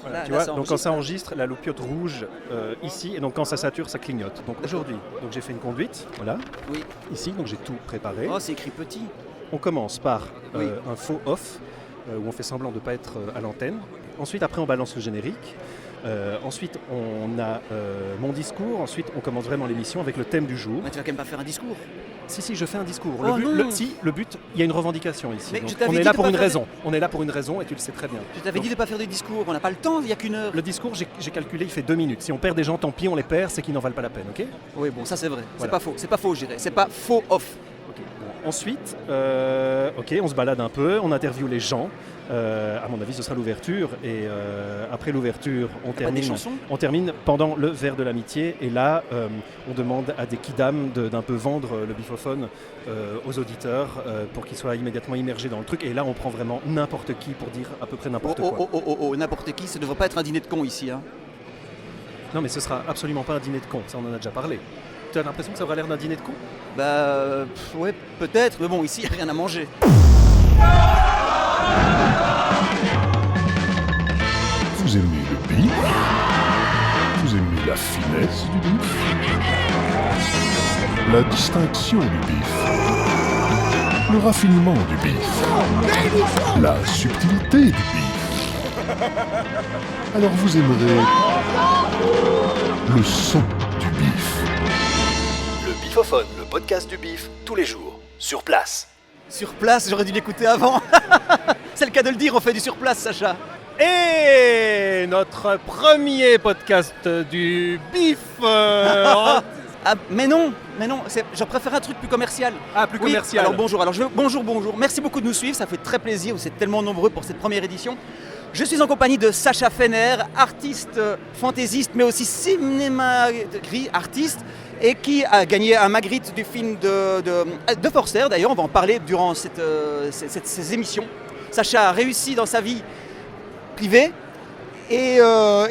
Voilà, tu là, vois, ça donc quand ça enregistre. enregistre, la loupiote rouge ici, et donc quand ça sature, ça clignote. Donc aujourd'hui, donc j'ai fait une conduite, voilà, Oui. ici, donc j'ai tout préparé. Oh, c'est écrit petit. On commence par Oui. un faux off, où on fait semblant de ne pas être à l'antenne. Ensuite, après, on balance le générique. Ensuite, on a mon discours. Ensuite, on commence vraiment l'émission avec le thème du jour. Mais tu vas quand même pas faire un discours. Si, je fais un discours. Oh non. Le but, il y a une revendication ici. Mais Donc, je t'avais on dit est là de pour pas une faire raison. On est là pour une raison et tu le sais très bien. Je t'avais Donc, dit de pas faire de discours. On n'a pas le temps, il n'y a qu'une heure. le discours, j'ai calculé, il fait 2 minutes. Si on perd des gens, tant pis, on les perd, c'est qu'ils n'en valent pas la peine, ok? Oui, bon, ça c'est vrai. Voilà. C'est pas faux, je dirais. C'est pas faux off. Ok. Bon. Ensuite, on se balade un peu, on interviewe les gens. À mon avis, ce sera l'ouverture. Et après l'ouverture, Pas des chansons. on termine pendant le verre de l'amitié. Et là, on demande à des kidams d'un peu vendre le bifophone aux auditeurs pour qu'ils soient immédiatement immergés dans le truc. Et là, on prend vraiment n'importe qui pour dire à peu près n'importe quoi. N'importe qui, ça ne devrait pas être un dîner de cons ici. Hein. Non, mais ce sera absolument pas un dîner de cons. Ça, on en a déjà parlé. Tu as l'impression que ça aura l'air d'un dîner de cons? Ouais, peut-être, mais bon, ici, il n'y a rien à manger. Vous aimez le bif? Vous aimez la finesse du bif? La distinction du bif? Le raffinement du bif? La subtilité du bif? Alors vous aimerez le son du bif. Le bifophone, le podcast du bif, tous les jours, sur place. Sur place, j'aurais dû l'écouter avant. C'est le cas de le dire, on fait du sur place, Sacha. Et notre premier podcast du bif. Ah, mais non, je préfère un truc plus commercial. Ah, plus Oui, commercial. Alors bonjour, bonjour. Merci beaucoup de nous suivre, ça fait très plaisir, vous êtes tellement nombreux pour cette première édition. Je suis en compagnie de Sacha Fenner, artiste fantaisiste, mais aussi artiste, et qui a gagné un Magritte du film de Forster. D'ailleurs, on va en parler durant ces émissions. Sacha a réussi dans sa vie privée. Et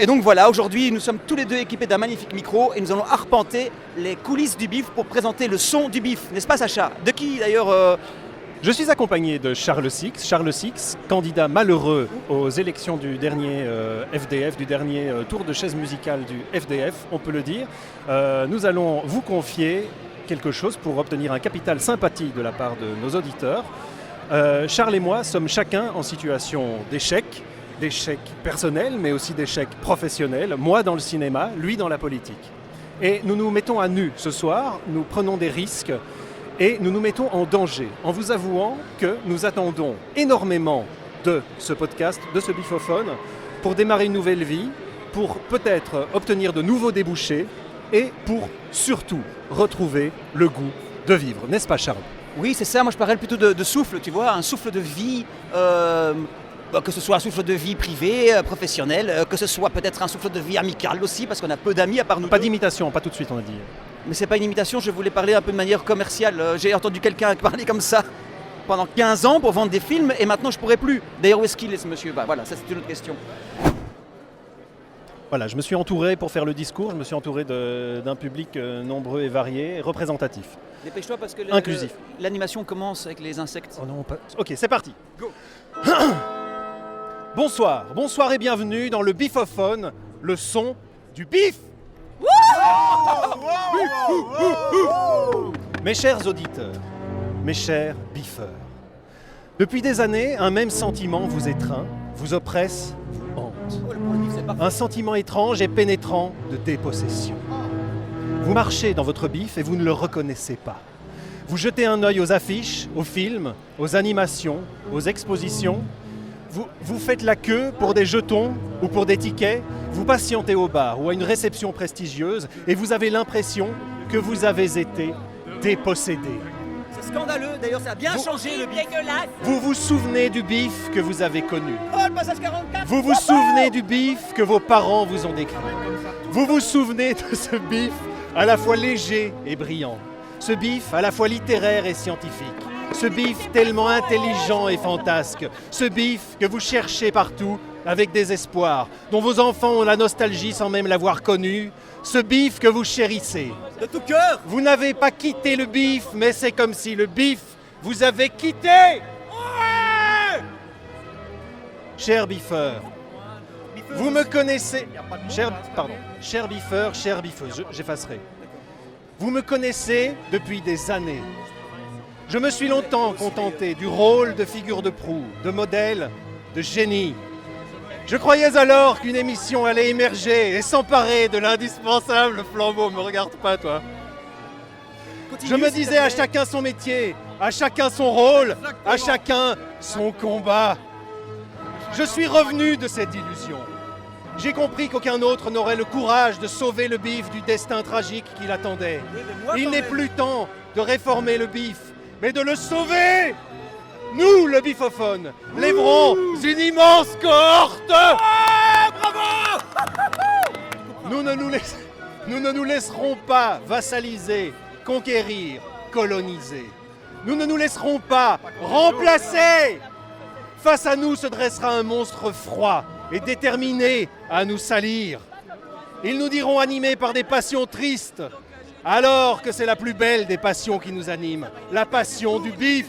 donc voilà, aujourd'hui nous sommes tous les deux équipés d'un magnifique micro et nous allons arpenter les coulisses du bif pour présenter le son du bif, n'est-ce pas Sacha? De qui d'ailleurs Je suis accompagné de Charles Six, candidat malheureux aux élections du dernier FDF, du dernier tour de chaise musicale du FDF, on peut le dire. Nous allons vous confier quelque chose pour obtenir un capital sympathie de la part de nos auditeurs. Charles et moi sommes chacun en situation d'échec personnel, mais aussi d'échec professionnel. Moi dans le cinéma, lui dans la politique. Et nous nous mettons à nu ce soir, nous prenons des risques et nous nous mettons en danger en vous avouant que nous attendons énormément de ce podcast, de ce bifophone, pour démarrer une nouvelle vie, pour peut-être obtenir de nouveaux débouchés et pour surtout retrouver le goût de vivre. N'est-ce pas Charles? Oui, c'est ça, moi je parle plutôt de souffle, tu vois, un souffle de vie, que ce soit un souffle de vie privé, professionnel, que ce soit peut-être un souffle de vie amical aussi, parce qu'on a peu d'amis à part nous Pas deux. d'imitation, pas tout de suite on a dit. Mais c'est pas une imitation, je voulais parler un peu de manière commerciale. J'ai entendu quelqu'un parler comme ça pendant 15 ans pour vendre des films, et maintenant je pourrais plus. D'ailleurs, où est-ce qu'il est ce monsieur? Bah voilà, ça c'est une autre question. Voilà, je me suis entouré pour faire le discours, je me suis entouré d'un public nombreux et varié, représentatif. Dépêche-toi parce que Inclusif. l'animation commence avec les insectes. Oh non, pas... Ok, c'est parti. Go. Bonsoir et bienvenue dans le bifophone, le son du bif. Mes chers auditeurs, mes chers biffeurs, depuis des années, un même sentiment vous étreint, vous oppresse, vous hante. Oh, le point de vue, c'est parfait. Un sentiment étrange et pénétrant de dépossession. Vous marchez dans votre bif et vous ne le reconnaissez pas. Vous jetez un œil aux affiches, aux films, aux animations, aux expositions. Vous faites la queue pour des jetons ou pour des tickets. Vous patientez au bar ou à une réception prestigieuse et vous avez l'impression que vous avez été dépossédé. C'est scandaleux, d'ailleurs ça a bien changé le bif. Vous vous souvenez du bif que vous avez connu. Oh, le passage 44. Vous vous souvenez du bif que vos parents vous ont décrit. Vous vous souvenez de ce bif à la fois léger et brillant. Ce bif à la fois littéraire et scientifique. Ce bif tellement intelligent et fantasque. Ce bif que vous cherchez partout avec désespoir, dont vos enfants ont la nostalgie sans même l'avoir connu. Ce bif que vous chérissez. De tout cœur. Vous n'avez pas quitté le bif, mais c'est comme si le bif vous avait quitté. Ouais ! Chers biffeurs, Vous me connaissez, cher biffeur, chère biffeuse, j'effacerai. Vous me connaissez depuis des années. Je me suis longtemps contenté du rôle de figure de proue, de modèle, de génie. Je croyais alors qu'une émission allait émerger et s'emparer de l'indispensable flambeau. Me regarde pas, toi. Je me disais à chacun son métier, à chacun son rôle, à chacun son combat. Je suis revenu de cette illusion. J'ai compris qu'aucun autre n'aurait le courage de sauver le bif du destin tragique qui l'attendait. Il n'est plus temps de réformer le bif, mais de le sauver. Nous, le bifophone, lèverons une immense cohorte. Bravo. Nous ne nous laisserons pas vassaliser, conquérir, coloniser. Nous ne nous laisserons pas remplacer. Face à nous se dressera un monstre froid et déterminé à nous salir. Ils nous diront animés par des passions tristes, alors que c'est la plus belle des passions qui nous anime, la passion du bif.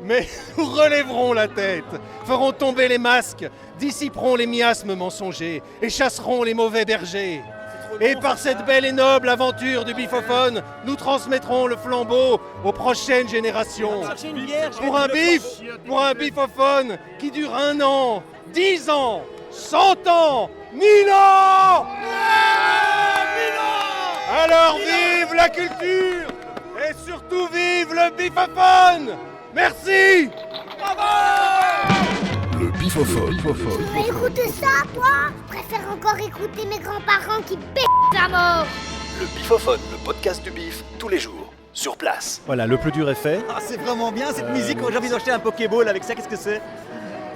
Mais nous relèverons la tête, ferons tomber les masques, dissiperons les miasmes mensongers et chasserons les mauvais bergers. Et par cette belle et noble aventure du bifophone, nous transmettrons le flambeau aux prochaines générations. Pour un bifophone qui dure 1 an, 10 ans, 100 ans, 1000 ans. Alors vive la culture et surtout vive le bifophone. Merci. Le bifophone. Tu vas écouter ça, toi? Je préfère encore écouter mes grands-parents qui pètent la mort. Le bifophone, le podcast du bif, tous les jours, sur place. Voilà, le plus dur est fait. Ah, c'est vraiment bien cette musique. J'ai envie d'acheter un Pokéball avec ça. Qu'est-ce que c'est?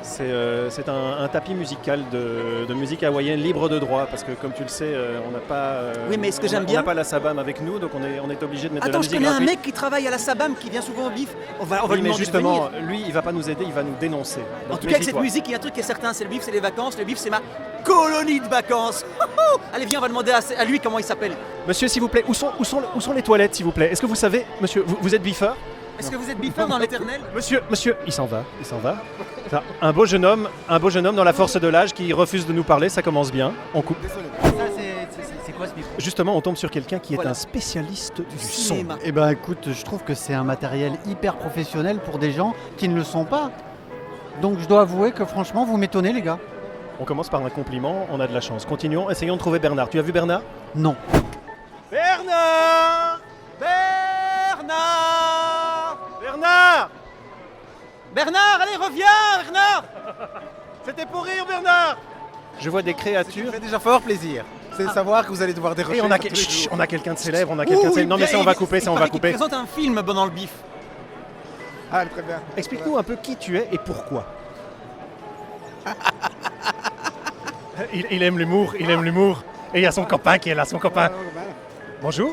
C'est un tapis musical de musique hawaïenne libre de droit parce que comme tu le sais, on n'a pas. Oui, mais ce que j'aime on bien. n'a pas la Sabam avec nous, donc on est obligé de mettre de la Attends, je musique connais un gratuite. mec qui travaille à la Sabam qui vient souvent au bif. On va Oui, lui mais demander de justement, venir. lui, il va pas nous aider, il va nous dénoncer. En Donc, tout cas, avec cette méfie-toi. musique, il y a un truc qui est certain, c'est le bif, c'est les vacances. Le bif, c'est ma colonie de vacances. Allez, viens, on va demander à lui comment il s'appelle. Monsieur, s'il vous plaît, où sont les toilettes, s'il vous plaît? Est-ce que vous savez, monsieur, vous êtes biffeur? Est-ce que vous êtes bifeur dans l'éternel? Monsieur, il s'en va. Ça, un beau jeune homme dans la force de l'âge qui refuse de nous parler, ça commence bien. On coupe. C'est quoi ce micro? Justement, on tombe sur quelqu'un qui est Voilà. un spécialiste du son. Cinéma. Eh ben écoute, je trouve que c'est un matériel hyper professionnel pour des gens qui ne le sont pas. Donc je dois avouer que franchement, vous m'étonnez les gars. On commence par un compliment, on a de la chance. Continuons, essayons de trouver Bernard. Tu as vu Bernard? Non. Bernard! Bernard, allez, reviens, Bernard. C'était pour rire, Bernard! Je vois des créatures. Ça fait déjà fort plaisir. C'est de savoir que vous allez devoir dérocher. Et on a, on a quelqu'un de célèbre, Non mais ça on va couper, Il présente un film dans le bif. Ah, très bien. Explique-nous un peu qui tu es et pourquoi. il aime l'humour, Et il y a son copain qui est là, son copain. Bonjour.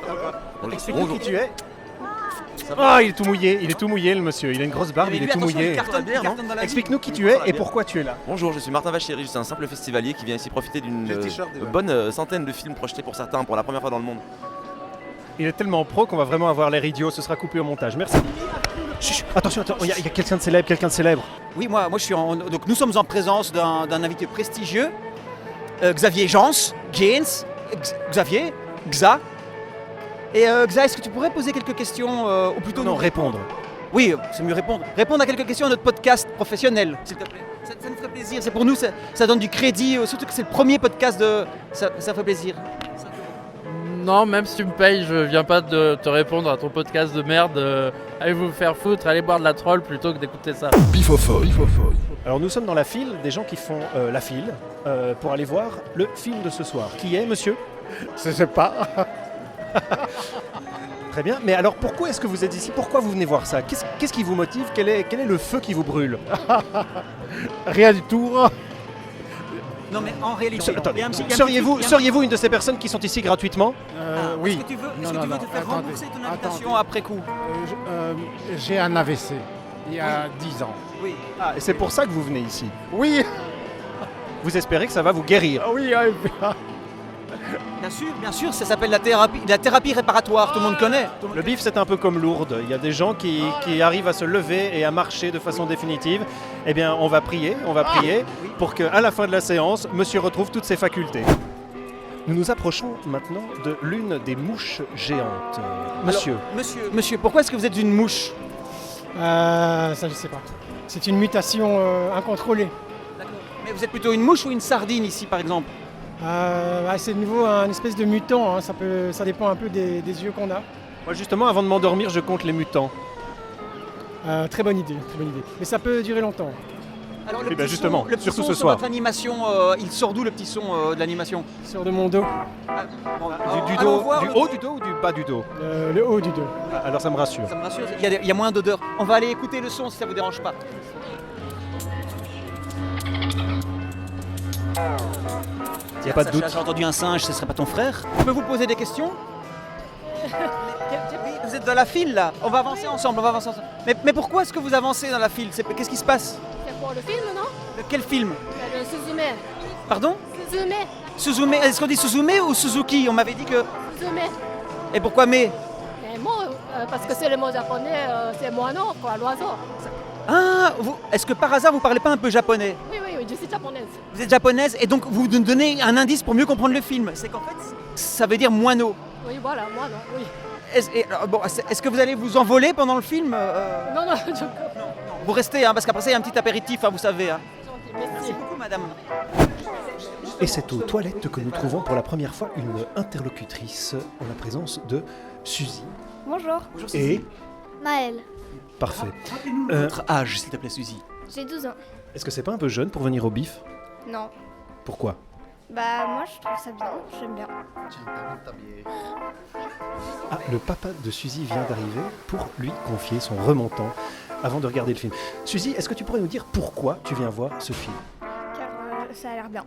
Explique-nous qui tu es. Ah, il est tout mouillé le monsieur. Il a une grosse barbe, il est tout mouillé. Explique-nous qui tu es et pourquoi tu es là. Bonjour, je suis Martin Vachéry, je suis un simple festivalier qui vient ici profiter d'une J'ai le t-shirt déjà. bonne centaine de films projetés pour certains pour la première fois dans le monde. Il est tellement pro qu'on va vraiment avoir l'air idiot, ce sera coupé au montage. Merci. Chut, attention, il y a quelqu'un de célèbre, Oui, moi je suis donc nous sommes en présence d'un invité prestigieux, Xavier Jans, Xavier, Xa. Et Xa, est-ce que tu pourrais poser quelques questions, ou plutôt Non, répondre. Oui, c'est mieux répondre. Répondre à quelques questions à notre podcast professionnel, s'il te plaît. Ça nous ferait plaisir, c'est pour nous, ça donne du crédit, surtout que c'est le premier podcast de... Ça fait plaisir. Non, même si tu me payes, je viens pas de te répondre à ton podcast de merde. Allez vous faire foutre, allez boire de la troll plutôt que d'écouter ça. Bifophone. Alors nous sommes dans la file, des gens qui font la file pour aller voir le film de ce soir. Qui est, monsieur? Je sais pas. Très bien, mais alors pourquoi est-ce que vous êtes ici? Pourquoi vous venez voir ça? Qu'est-ce qui vous motive? Quel est le feu qui vous brûle? Rien du tout. Non mais en réalité... Attendez, il y a un petit- seriez-vous une de ces personnes qui sont ici gratuitement? Oui. Est-ce que tu veux, Non, est-ce que non, tu veux non, te faire attendez, rembourser ton attendez. invitation après coup? J'ai un AVC il y a 10 ans. Oui. Ah, et c'est pour ça que vous venez ici. Oui. Vous espérez que ça va vous guérir? Oui. Bien sûr, ça s'appelle la thérapie réparatoire, tout le monde connaît. Le bif, c'est un peu comme Lourdes. Il y a des gens qui arrivent à se lever et à marcher de façon définitive. Eh bien, on va prier pour qu'à la fin de la séance, monsieur retrouve toutes ses facultés. Nous nous approchons maintenant de l'une des mouches géantes. Monsieur. Alors, monsieur, pourquoi est-ce que vous êtes une mouche? Ça, je sais pas. C'est une mutation incontrôlée. D'accord. Mais vous êtes plutôt une mouche ou une sardine ici, par exemple? C'est de nouveau un espèce de mutant. Hein. Ça dépend un peu des yeux qu'on a. Moi, justement, avant de m'endormir, je compte les mutants. Très bonne idée. Mais ça peut durer longtemps. Alors, Eh ben justement, le petit surtout son ce sur soir. votre animation, il sort d'où le petit son de l'animation? Sur de mon dos. Du allons dos, voir du haut du dos ou du bas du dos? Le haut du dos. Ah, alors ça me rassure. Ça me rassure, il y a moins d'odeur. On va aller écouter le son si ça vous dérange pas. Il n'y a pas de doute. J'ai entendu un singe, ce serait pas ton frère? Je peux vous poser des questions? Oui, vous êtes dans la file là, on va avancer ensemble, Mais pourquoi est-ce que vous avancez dans la file? Qu'est-ce qui se passe? C'est pour le film, non? Quel film? Le Suzume. Pardon? Suzume. Suzume, est-ce qu'on dit Suzume ou Suzuki? On m'avait dit que... Suzume. Et pourquoi mais? Mais moi, parce que c'est le mot japonais, c'est moineau, quoi, l'oiseau. Ah, est-ce que par hasard vous parlez pas un peu japonais? Oui, je suis japonaise. Vous êtes japonaise et donc vous nous donnez un indice pour mieux comprendre le film. C'est qu'en fait, ça veut dire moineau. Oui, voilà, moineau, oui. Est-ce que vous allez vous envoler pendant le film? Non, Vous restez, hein, parce qu'après ça, il y a un petit apéritif, hein, vous savez. Hein. Merci. Merci beaucoup, madame. Et c'est aux toilettes que nous trouvons pour la première fois une interlocutrice en la présence de Suzy. Bonjour. Et Maëlle. parfait. Votre âge, s'il te plaît, Suzy. J'ai 12 ans. Est-ce que c'est pas un peu jeune pour venir au bif? Non. Pourquoi? Moi je trouve ça bien, j'aime bien. Ah, le papa de Suzy vient d'arriver pour lui confier son remontant avant de regarder le film. Suzy, est-ce que tu pourrais nous dire pourquoi tu viens voir ce film? Car ça a l'air bien.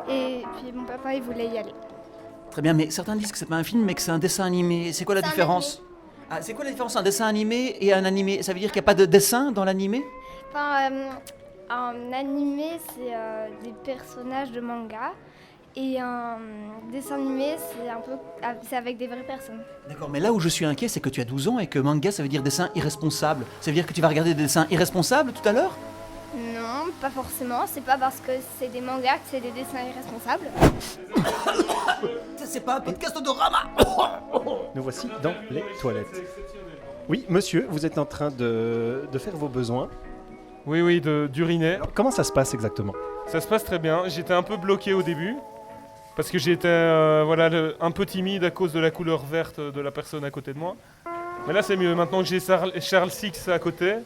Et puis mon papa il voulait y aller. Très bien, mais certains disent que c'est pas un film, mais que c'est un dessin animé. C'est quoi la C'est un différence? Ah, c'est quoi la différence entre un dessin animé et un animé? Ça veut dire qu'il n'y a pas de dessin dans l'animé? Enfin, un animé c'est des personnages de manga. Et un dessin animé, c'est avec des vraies personnes. D'accord, mais là où je suis inquiet, c'est que tu as 12 ans et que manga, ça veut dire dessin irresponsable. Ça veut dire que tu vas regarder des dessins irresponsables tout à l'heure? Non, pas forcément. C'est pas parce que c'est des mangas que c'est des dessins irresponsables. C'est pas un podcast de drama. Nous voici dans les toilettes. Oui, monsieur, vous êtes en train de faire vos besoins. Oui, d'uriner. Alors, comment ça se passe exactement? Ça se passe très bien. J'étais un peu bloqué au début. Parce que j'étais un peu timide à cause de la couleur verte de la personne à côté de moi. Mais là c'est mieux, maintenant que j'ai Charles Six à côté.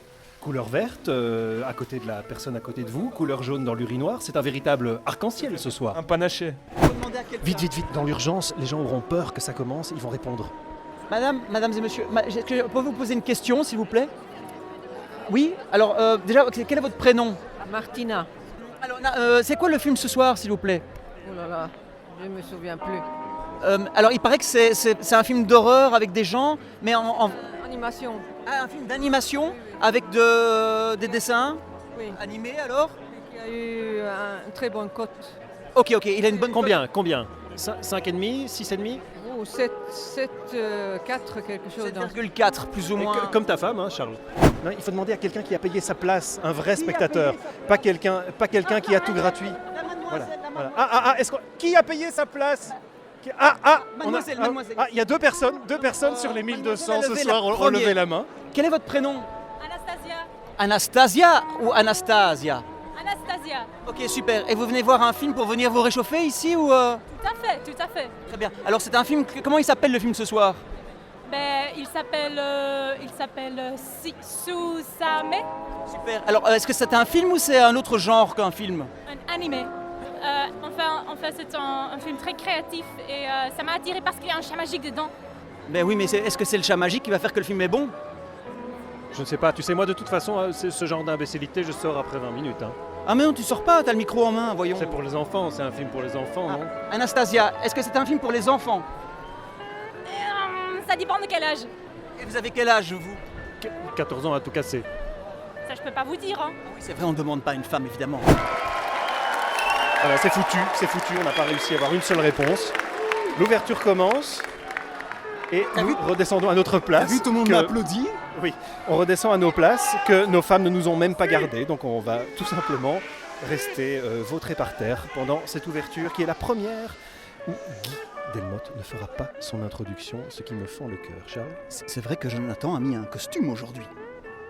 Couleur verte à côté de la personne à côté de vous, couleur jaune dans l'urinoir, c'est un véritable arc-en-ciel ce soir. Un panaché. Vite, dans l'urgence, les gens auront peur que ça commence, ils vont répondre. Mesdames et messieurs, est-ce que je peux vous poser une question s'il vous plaît? Oui? Alors déjà, quel est votre prénom? Martina. Alors, c'est quoi le film ce soir s'il vous plaît? Oh là là, je me souviens plus. Alors il paraît que c'est un film d'horreur avec des gens, mais en... Animation. Ah, un film d'animation avec des dessins Oui. animés alors? Il y a eu une très bonne cote. Ok, il a une bonne Combien 5,5, 6,5? Oh, 7, 4, quelque chose. 7,4 plus ou moins. Comme ta femme, hein, Charles. Non, il faut demander à quelqu'un qui a payé sa place, un vrai spectateur, pas quelqu'un qui a tout gratuit. Voilà. Qui a payé sa place? Mademoiselle. Il y a deux personnes sur les 1200 ce soir ont levé la main. Quel est votre prénom? Anastasia. Anastasia ou Anastasia? Anastasia. Ok, super. Et vous venez voir un film pour venir vous réchauffer ici ou Tout à fait. Très bien. Alors c'est un film, comment il s'appelle le film ce soir? Il s'appelle Susame. Super. Alors est-ce que c'est un film ou c'est un autre genre qu'un film? Un animé. Enfin, c'est un film très créatif et ça m'a attiré parce qu'il y a un chat magique dedans. Ben oui, mais est-ce que c'est le chat magique qui va faire que le film est bon? Je ne sais pas, tu sais, moi de toute façon, c'est ce genre d'imbécilité, je sors après 20 minutes. Hein. Ah mais non, tu sors pas, t'as le micro en main, voyons. C'est pour les enfants, c'est un film pour les enfants, non? Anastasia, est-ce que c'est un film pour les enfants? Ça dépend de quel âge. Et vous avez quel âge, vous? 14 ans à tout casser. Ça, je peux pas vous dire. Hein. Ah oui, c'est vrai, on ne demande pas à une femme, évidemment. Voilà, c'est foutu, on n'a pas réussi à avoir une seule réponse. L'ouverture commence et nous redescendons à notre place. T'as vu, tout le monde m'applaudit. Oui, on redescend à nos places que nos femmes ne nous ont même pas gardées, donc on va tout simplement rester vautrés par terre pendant cette ouverture qui est la première où Guy Delmotte ne fera pas son introduction, ce qui me fend le cœur. Charles ? C'est vrai que Jonathan a mis un costume aujourd'hui.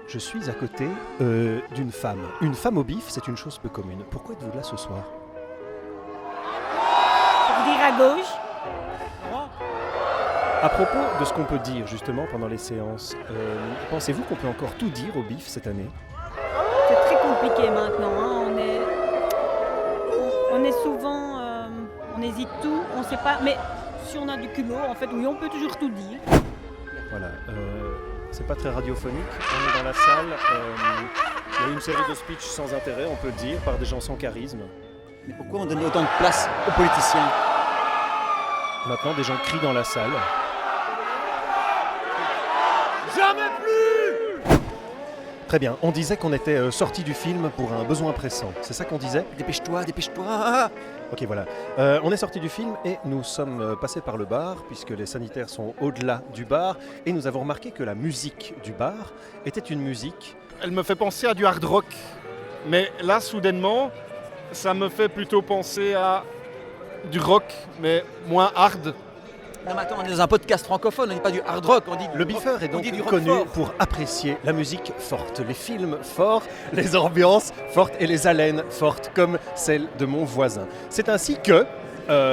Je suis à côté d'une femme. Une femme au bif, c'est une chose peu commune. Pourquoi êtes-vous là ce soir ? Pour dire à gauche. À propos de ce qu'on peut dire justement pendant les séances, pensez-vous qu'on peut encore tout dire au bif cette année ? C'est très compliqué maintenant. Hein. On est souvent... on hésite tout, on ne sait pas. Mais si on a du culot, en fait, oui, on peut toujours tout dire. Voilà. C'est pas très radiophonique. On est dans la salle. Il y a une série de speeches sans intérêt, on peut le dire, par des gens sans charisme. Mais pourquoi on donne autant de place aux politiciens ? Maintenant, des gens crient dans la salle. Jamais plus! Très bien. On disait qu'on était sorti du film pour un besoin pressant. C'est ça qu'on disait ? Dépêche-toi, dépêche-toi. Ok, voilà. On est sorti du film et nous sommes passés par le bar, puisque les sanitaires sont au-delà du bar. Et nous avons remarqué que la musique du bar était une musique... Elle me fait penser à du hard rock. Mais là, soudainement, ça me fait plutôt penser à du rock, mais moins hard. Non mais attends, on est dans un podcast francophone, on n'est pas du hard rock, on dit du Le rock, biffeur est on donc dit du rock connu fort. pour apprécier la musique forte, les films forts, les ambiances fortes et les haleines fortes comme celle de mon voisin. C'est ainsi que,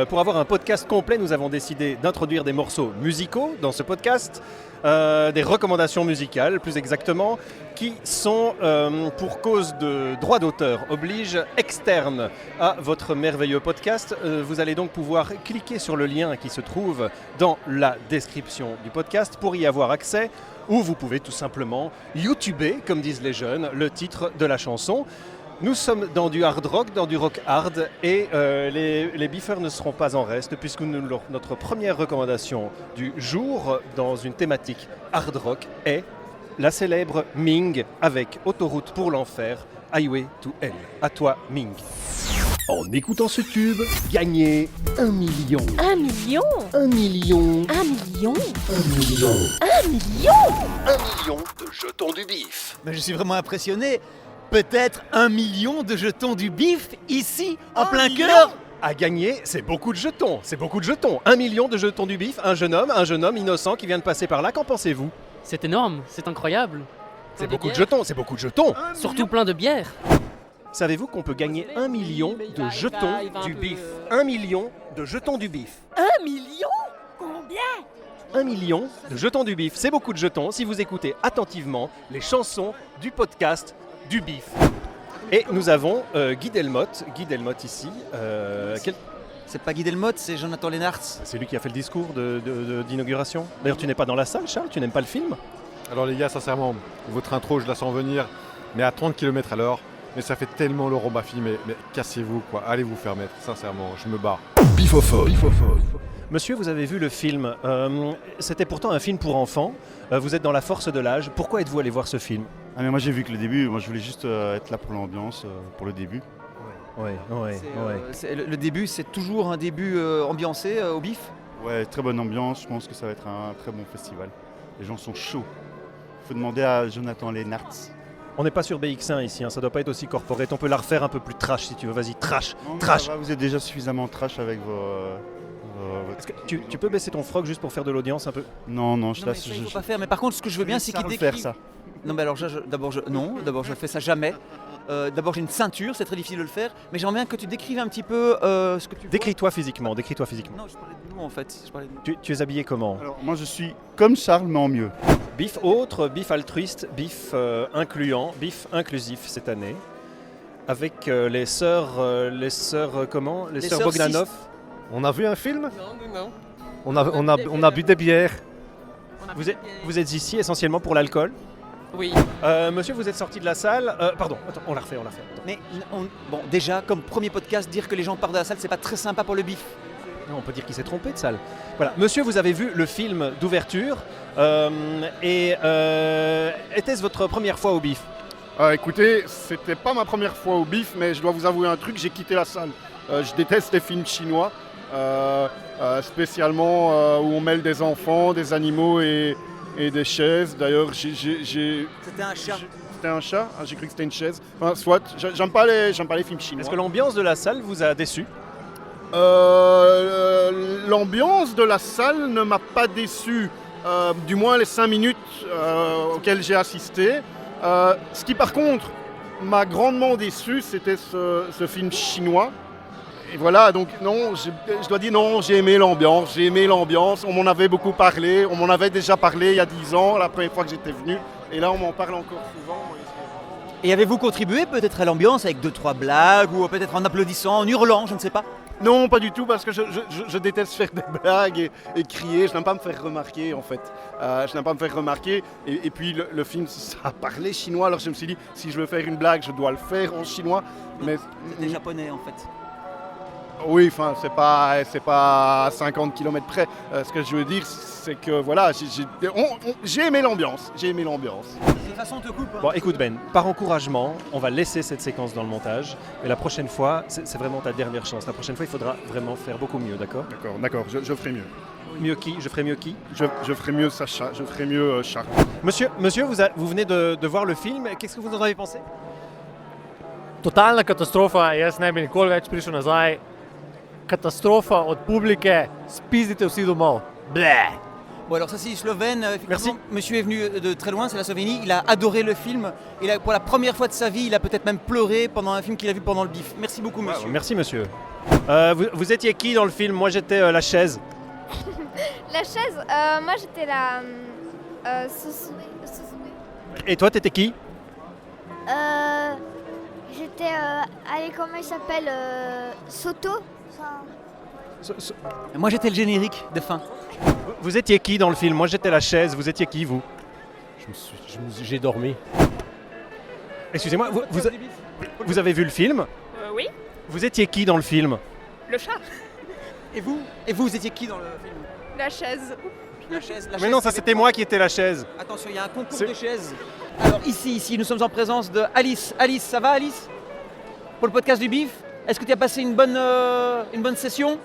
pour avoir un podcast complet, nous avons décidé d'introduire des morceaux musicaux dans ce podcast, des recommandations musicales plus exactement, qui sont, pour cause de droit d'auteur, oblige externe à votre merveilleux podcast. Vous allez donc pouvoir cliquer sur le lien qui se trouve dans la description du podcast pour y avoir accès, ou vous pouvez tout simplement YouTuber, comme disent les jeunes, le titre de la chanson. Nous sommes dans du hard rock, dans du rock hard, et les biffeurs ne seront pas en reste, puisque notre première recommandation du jour dans une thématique hard rock est la célèbre Ming avec Autoroute pour l'enfer, Highway to Hell. À toi, Ming. En écoutant ce tube, gagnez 1 million. 1 million 1 million. 1 million 1 million. 1 million 1 million de jetons du bif. Mais je suis vraiment impressionné. Peut-être 1 million de jetons du bif ici, en plein cœur. À gagner, c'est beaucoup de jetons, c'est beaucoup de jetons. 1 million de jetons du bif, un jeune homme innocent qui vient de passer par là, qu'en pensez-vous ? C'est énorme, c'est incroyable. C'est beaucoup de jetons, c'est beaucoup de jetons. Surtout plein de bière. Savez-vous qu'on peut gagner 1 million de jetons du bif ? 1 million de jetons du bif. 1 million Combien 1 million de jetons du bif, c'est beaucoup de jetons si vous écoutez attentivement les chansons du podcast du bif. Et nous avons Guy Delmotte ici. C'est pas Guy Delmotte, c'est Jonathan Lennartz. C'est lui qui a fait le discours d'inauguration. D'ailleurs, tu n'es pas dans la salle, Charles, tu n'aimes pas le film ? Alors les gars, sincèrement, votre intro, je la sens venir, mais à 30 km/h. Mais ça fait tellement Laurent Baffy, mais cassez-vous quoi, allez vous faire mettre, sincèrement, je me barre. Bifophone. Monsieur, vous avez vu le film. C'était pourtant un film pour enfants. Vous êtes dans la force de l'âge. Pourquoi êtes-vous allé voir ce film ? Ah mais moi j'ai vu que le début, moi je voulais juste être là pour l'ambiance, pour le début. Ouais. Le début, c'est toujours un début ambiancé au bif. Ouais, très bonne ambiance, je pense que ça va être un très bon festival. Les gens sont chauds. Faut demander à Jonathan Lennartz. On n'est pas sur BX1 ici, ça doit pas être aussi corporate. On peut la refaire un peu plus trash si tu veux. Vas-y, trash, Non, trash. ça va, vous êtes déjà suffisamment trash avec Est-ce que tu peux baisser ton froc juste pour faire de l'audience un peu ? Non, je Non, mais ça, il faut pas faire. Mais par contre, ce que je veux bien, c'est qu'il décrive. faire ça. Non, mais alors, d'abord, je fais ça jamais. D'abord, j'ai une ceinture, c'est très difficile de le faire. Mais j'aimerais bien que tu décrives un petit peu ce que tu. Décris-toi physiquement. Non, je parlais de nous en fait. Tu es habillé comment ? Alors, moi je suis comme Charles, mais en mieux. Bif autre, bif altruiste, bif incluant, bif inclusif cette année. Avec les sœurs comment ? Les sœurs Bogdanov. On a vu un film ? Non. On a bu des bières. Vous êtes ici essentiellement pour l'alcool ? Oui. Monsieur, vous êtes sorti de la salle. Pardon, attends, on la refait. Attends. Mais bon, déjà, comme premier podcast, dire que les gens partent de la salle, c'est pas très sympa pour le bif. Non, on peut dire qu'il s'est trompé de salle. Voilà, monsieur, vous avez vu le film d'ouverture. Était-ce votre première fois au bif ? Écoutez, c'était pas ma première fois au bif, mais je dois vous avouer un truc, j'ai quitté la salle. Je déteste les films chinois, spécialement où on mêle des enfants, des animaux et et des chaises. D'ailleurs, C'était un chat. C'était un chat? Ah, j'ai cru que c'était une chaise. Enfin, soit, j'aime pas les films chinois. Est-ce que l'ambiance de la salle vous a déçu? L'ambiance de la salle ne m'a pas déçu, du moins les 5 minutes auxquelles j'ai assisté. Ce qui par contre m'a grandement déçu, c'était ce film chinois. Et voilà, donc non, je dois dire non, j'ai aimé l'ambiance, on m'en avait beaucoup parlé, on m'en avait déjà parlé il y a 10 ans, la première fois que j'étais venu, et là on m'en parle encore souvent. Et avez-vous contribué peut-être à l'ambiance avec 2-3 blagues ou peut-être en applaudissant, en hurlant, je ne sais pas? Non, pas du tout, parce que je déteste faire des blagues et crier. Je n'aime pas me faire remarquer, en fait. Je n'aime pas me faire remarquer. Et puis, le film, ça parlait chinois. Alors, je me suis dit, si je veux faire une blague, je dois le faire en chinois. Mais c'était japonais, en fait. Oui, enfin, c'est pas à 50 km près. Ce que je veux dire, c'est que, voilà, j'ai aimé l'ambiance. De toute façon, on te coupe. Bon, écoute Ben, par encouragement, on va laisser cette séquence dans le montage. Et la prochaine fois, c'est vraiment ta dernière chance. La prochaine fois, il faudra vraiment faire beaucoup mieux, d'accord? D'accord, je ferai mieux. Mieux qui? Je ferai mieux qui? Je ferai mieux Sacha, je ferai mieux Charles. Monsieur, vous venez de voir le film. Qu'est-ce que vous en avez pensé? Totalna katastrofa, jaz ne bi nikoli več prišel nazaj. Katastrofa od publike, spizdite vsi domov. Bleh. Bon alors ça c'est slovène, effectivement, monsieur est venu de très loin, c'est la Slovénie, il a adoré le film, pour la première fois de sa vie, il a peut-être même pleuré pendant un film qu'il a vu pendant le BIF. Merci beaucoup monsieur. Wow, merci monsieur. Vous étiez qui dans le film? Moi j'étais la chaise. La chaise, moi j'étais la Susui. Et toi t'étais qui? J'étais, allez comment il s'appelle, Soto. Moi j'étais le générique de fin. Vous étiez qui dans le film? Moi j'étais la chaise, vous étiez qui vous? J'ai dormi. Excusez-moi, vous avez vu le film? Oui. Vous étiez qui dans le film? Le chat. Et vous étiez qui dans le film? La chaise. Mais non, ça c'était moi qui étais la chaise. Attention, il y a un concours de chaises. Alors ici, nous sommes en présence de Alice. Alice, ça va Alice? Pour le podcast du BIF, est-ce que tu as passé une bonne session?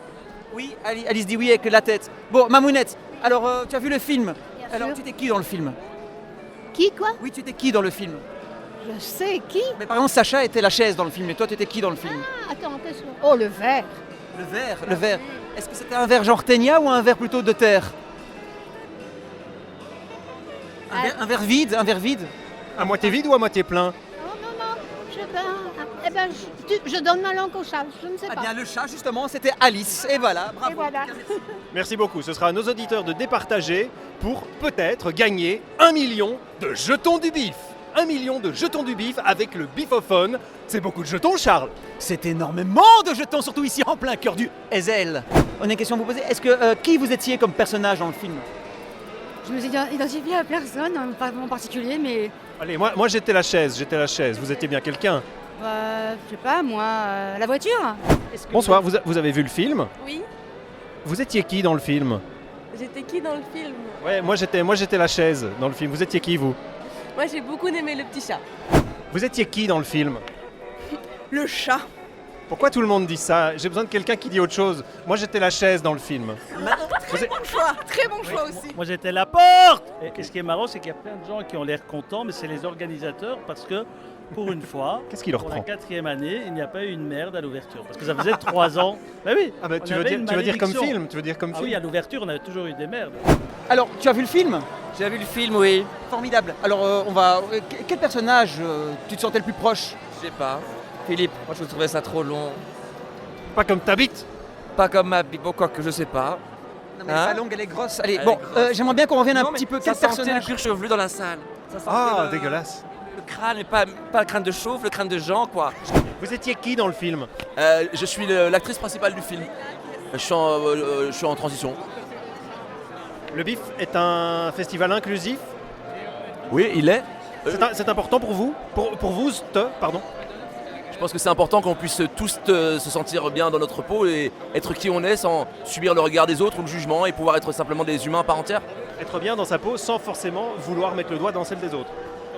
Oui, Alice dit oui avec la tête. Bon, Mamounette, alors tu as vu le film? Alors tu étais qui dans le film? Qui quoi? Oui, tu étais qui dans le film? Je sais qui. Mais par exemple, Sacha était la chaise dans le film, et toi tu étais qui dans le film? Ah, attends, qu'est-ce que... Oh, le verre. Le verre. Est-ce que c'était un verre genre Ténia ou un verre plutôt de terre? Un verre vide? À moitié vide ou à moitié plein? Non, je sais pas. Eh ben, je donne ma langue au chat, je ne sais pas. Eh bien, le chat, justement, c'était Alice. Et voilà, bravo. Et voilà. Merci beaucoup. Ce sera à nos auditeurs de départager pour peut-être gagner 1 million de jetons du BIF. 1 million de jetons du BIF avec le bifophone. C'est beaucoup de jetons, Charles. C'est énormément de jetons, surtout ici en plein cœur du Ezel. On a une question à vous poser. Est-ce que qui vous étiez comme personnage dans le film? Je me suis identifiée à personne, pas en particulier, mais... Allez, moi j'étais la chaise. Vous étiez bien quelqu'un? Je sais pas, moi, la voiture. Bonsoir, vous avez vu le film? Oui. Vous étiez qui dans le film? J'étais qui dans le film? Ouais, moi j'étais la chaise dans le film. Vous étiez qui vous? Moi j'ai beaucoup aimé le petit chat. Vous étiez qui dans le film? Le chat. Pourquoi tout le monde dit ça? J'ai besoin de quelqu'un qui dit autre chose. Moi j'étais la chaise dans le film. Très bon choix aussi. Moi j'étais la porte. Et ce qui est marrant, c'est qu'il y a plein de gens qui ont l'air contents, mais c'est les organisateurs parce que pour une fois, qu'est-ce qui leur pour prend? la 4e année, il n'y a pas eu une merde à l'ouverture. Parce que ça faisait 3 ans. Bah oui. Ah bah, tu veux dire comme film? Ah oui, à l'ouverture, on avait toujours eu des merdes. Alors, tu as vu le film? J'ai vu le film, oui. Formidable. Alors, quel personnage tu te sentais le plus proche? Je sais pas. Philippe, moi je trouvais ça trop long. Pas comme ta bite? Pas comme ma bite, bon, quoi que je sais pas. Non, mais sa langue, elle est grosse. Allez, j'aimerais bien qu'on revienne un petit peu. Quel Quel personnage? personnage? Le cuir chevelu dans la salle. Dégueulasse. Le crâne, et pas le crâne de chauve, le crâne de Jean, quoi. Vous étiez qui dans le film? Je suis l'actrice principale du film. Je suis en transition. Le BIF est un festival inclusif? Oui, il est. C'est important pour vous? Pour vous, pardon? Je pense que c'est important qu'on puisse tous se sentir bien dans notre peau et être qui on est sans subir le regard des autres ou le jugement et pouvoir être simplement des humains à part entière. Être bien dans sa peau sans forcément vouloir mettre le doigt dans celle des autres.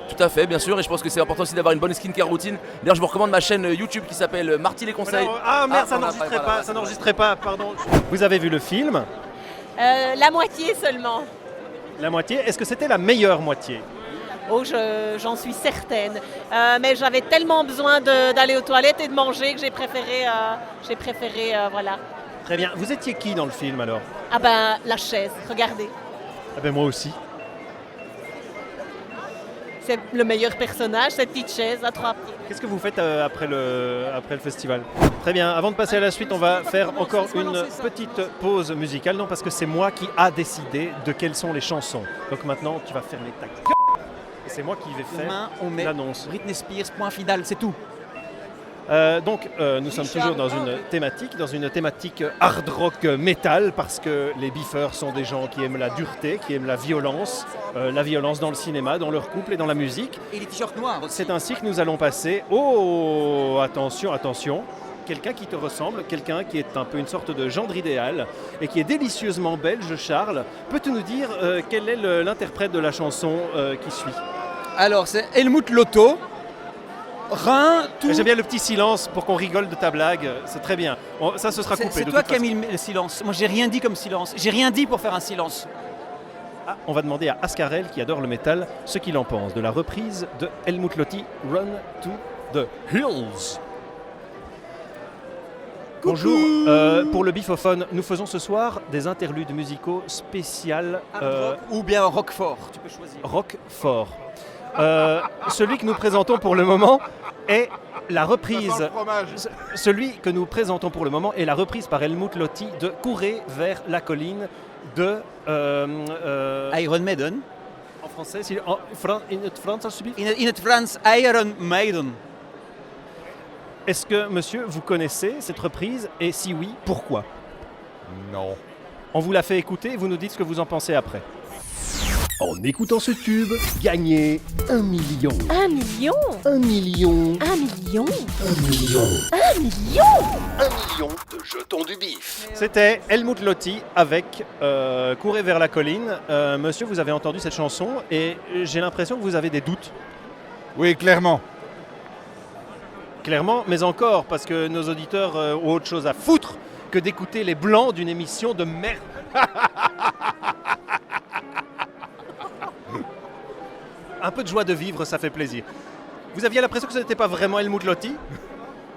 Tout à fait, bien sûr, et je pense que c'est important aussi d'avoir une bonne skincare routine. D'ailleurs, je vous recommande ma chaîne YouTube qui s'appelle Marty les conseils. Ah merde, ça n'enregistrait pas, pardon. Vous avez vu le film? La moitié seulement. La moitié. Est-ce que c'était la meilleure moitié? Oh, j'en suis certaine. Mais j'avais tellement besoin d'aller aux toilettes et de manger que j'ai préféré voilà. Très bien. Vous étiez qui dans le film alors? Ah ben, la chaise, regardez. Ah ben moi aussi. C'est le meilleur personnage, cette petite chaise à 3 pieds. Qu'est-ce que vous faites après le festival? Très bien, avant de passer à la suite, on va faire encore une petite pause musicale. Non, parce que c'est moi qui a décidé de quelles sont les chansons. Donc maintenant, tu vas fermer ta gueule. Et c'est moi qui vais faire Demain, on met l'annonce. Britney Spears, point final, c'est tout. Nous sommes toujours dans une thématique hard rock metal, parce que les biffeurs sont des gens qui aiment la dureté, qui aiment la violence dans le cinéma, dans leur couple et dans la musique. Et les t-shirts noirs aussi. C'est ainsi que nous allons passer, oh attention, quelqu'un qui te ressemble, quelqu'un qui est un peu une sorte de gendre idéal et qui est délicieusement belge. Charles, peux-tu nous dire quel est l'interprète de la chanson qui suit? Alors c'est Helmut Lotto. J'aime bien le petit silence pour qu'on rigole de ta blague, c'est très bien. Ça, ce sera coupé. C'est toi qui as mis le silence. Moi, j'ai rien dit comme silence. J'ai rien dit pour faire un silence. Ah, on va demander à Ascarel, qui adore le métal, ce qu'il en pense de la reprise de Helmut Lotti, Run to the Hills. Coucou. Bonjour, pour le Bifophone, nous faisons ce soir des interludes musicaux spéciales. Rock ou bien Roquefort, tu peux choisir. Roquefort. Celui que nous présentons pour le moment est la reprise. Celui que nous présentons pour le moment est la reprise par Helmut Lotti de Courez vers la colline de Iron Maiden. En français, in het Frans alsjeblieft. In het Frans, Iron Maiden. Est-ce que, monsieur, vous connaissez cette reprise? Et si oui, pourquoi? Non. On vous la fait écouter et vous nous dites ce que vous en pensez après. En écoutant ce tube, gagnez 1 million. 1 million 1 million. 1 million 1 million. 1 million 1 million de jetons du bif. C'était Helmut Lotti avec Courez vers la colline. Monsieur, vous avez entendu cette chanson et j'ai l'impression que vous avez des doutes. Oui, clairement. Clairement, mais encore, parce que nos auditeurs ont autre chose à foutre que d'écouter les blancs d'une émission de merde. Un peu de joie de vivre, ça fait plaisir. Vous aviez l'impression que ce n'était pas vraiment Helmut Lotti?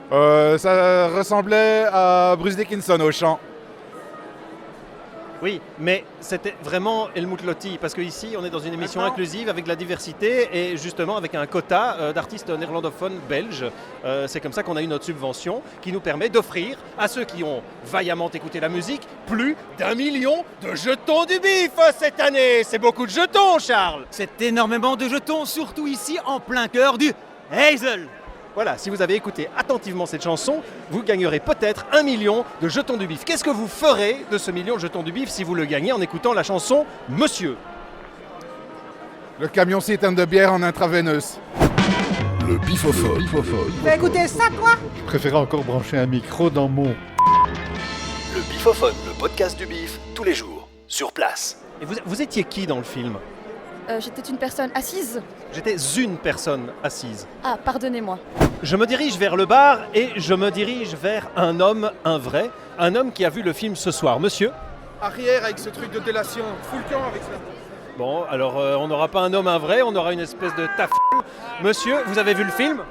Ça ressemblait à Bruce Dickinson au chant. Oui, mais c'était vraiment Helmut Lotti, parce qu'ici, on est dans une émission inclusive avec de la diversité et justement avec un quota d'artistes néerlandophones belges. C'est comme ça qu'on a eu notre subvention qui nous permet d'offrir à ceux qui ont vaillamment écouté la musique plus d'1 million de jetons du bif cette année. C'est beaucoup de jetons, Charles. C'est énormément de jetons, surtout ici en plein cœur du Hazel. Voilà, si vous avez écouté attentivement cette chanson, vous gagnerez peut-être 1 million de jetons du bif. Qu'est-ce que vous ferez de ce million de jetons du bif si vous le gagnez en écoutant la chanson Monsieur? Le camion citerne de bière en intraveineuse. Le Bifophone. Bah écoutez ça, quoi. Je préférais encore brancher un micro dans mon... Le Bifophone, le podcast du bif, tous les jours, sur place. Et vous étiez qui dans le film? J'étais une personne assise. J'étais une personne assise. Ah, pardonnez-moi. Je me dirige vers le bar et je me dirige vers un homme, un vrai, un homme qui a vu le film ce soir. Monsieur? Arrière avec ce truc de délation, full camp avec ça. Bon, alors on n'aura pas un homme, un vrai, on aura une espèce de taf. Monsieur, vous avez vu le film?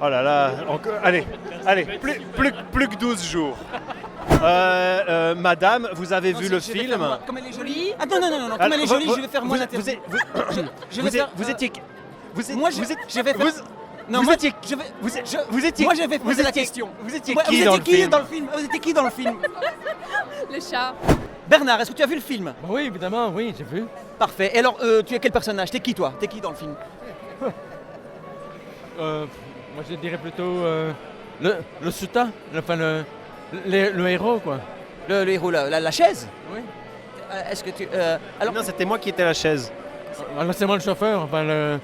Oh là là, encore, allez, plus que 12 jours. Madame, vous avez vu le film? Comme elle est jolie. Ah non, comme elle est jolie, je vais faire moi l'interview. Vous étiez... Moi, je vais faire... Non, vous moi, étiez... Vous étiez... Moi, je vais poser la question. Vous étiez qui dans le film? Vous étiez qui dans le film? Le chat. Bernard, est-ce que tu as vu le film? Oui, évidemment, oui, j'ai vu. Parfait. Et alors, tu es quel personnage? T'es qui, toi? T'es qui dans le film? Moi, je dirais plutôt le sultan, enfin le héros, quoi. Le héros, la chaise? Oui. Est-ce que tu... alors... Non, c'était moi qui étais la chaise. Alors, c'est moi le chauffeur, enfin le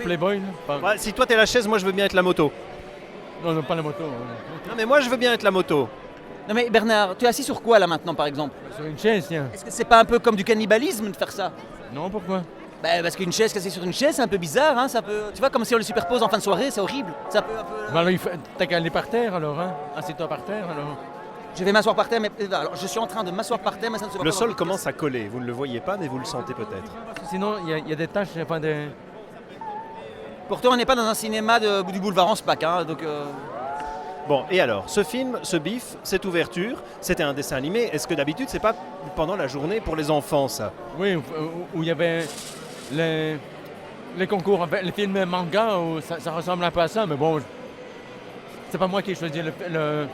playboy. Ouais, si toi t'es la chaise, moi je veux bien être la moto. Non, pas la moto. Non, mais moi je veux bien être la moto. Non mais Bernard, tu es assis sur quoi là maintenant par exemple? Sur une chaise, tiens. Est-ce que c'est pas un peu comme du cannibalisme de faire ça? Non, pourquoi? Parce qu'une chaise cassée sur une chaise, c'est un peu bizarre, hein, tu vois, comme si on le superpose en fin de soirée, c'est horrible. C'est un peu... Alors, t'as qu'à aller par terre alors, hein. Assieds-toi par terre alors. Je vais m'asseoir par terre, mais alors, je suis en train de m'asseoir par terre, mais ça ne se voit Le pas. sol commence à coller, vous ne le voyez pas, mais vous le sentez peut-être. Sinon, il y a des taches, enfin des... Pourtant, on n'est pas dans un cinéma du boulevard Anspach, hein, donc... Bon, et alors, ce film, ce BIF, cette ouverture, c'était un dessin animé. Est-ce que d'habitude, c'est pas pendant la journée pour les enfants, ça? Oui, où il y avait les concours, les films manga, où ça ressemble un peu à ça, mais bon, c'est pas moi qui ai choisi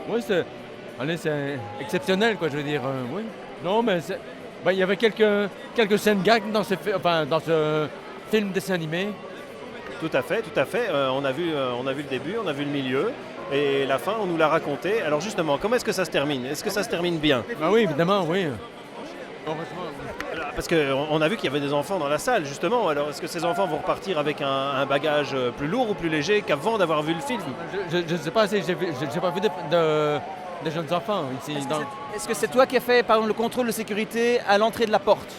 oui, c'est exceptionnel, quoi, je veux dire, oui. Non, mais il y avait quelques scènes gags dans ce film dessin animé. Tout à fait. On a vu le début, on a vu le milieu. Et la fin, on nous l'a raconté. Alors justement, comment est-ce que ça se termine? Est-ce que ça se termine bien? Ah oui, évidemment, oui. Parce qu'on a vu qu'il y avait des enfants dans la salle, justement. Alors est-ce que ces enfants vont repartir avec un bagage plus lourd ou plus léger qu'avant d'avoir vu le film? Je ne sais pas, j'ai pas vu de jeunes enfants ici. Est-ce que c'est toi qui as fait, par exemple, le contrôle de sécurité à l'entrée de la porte?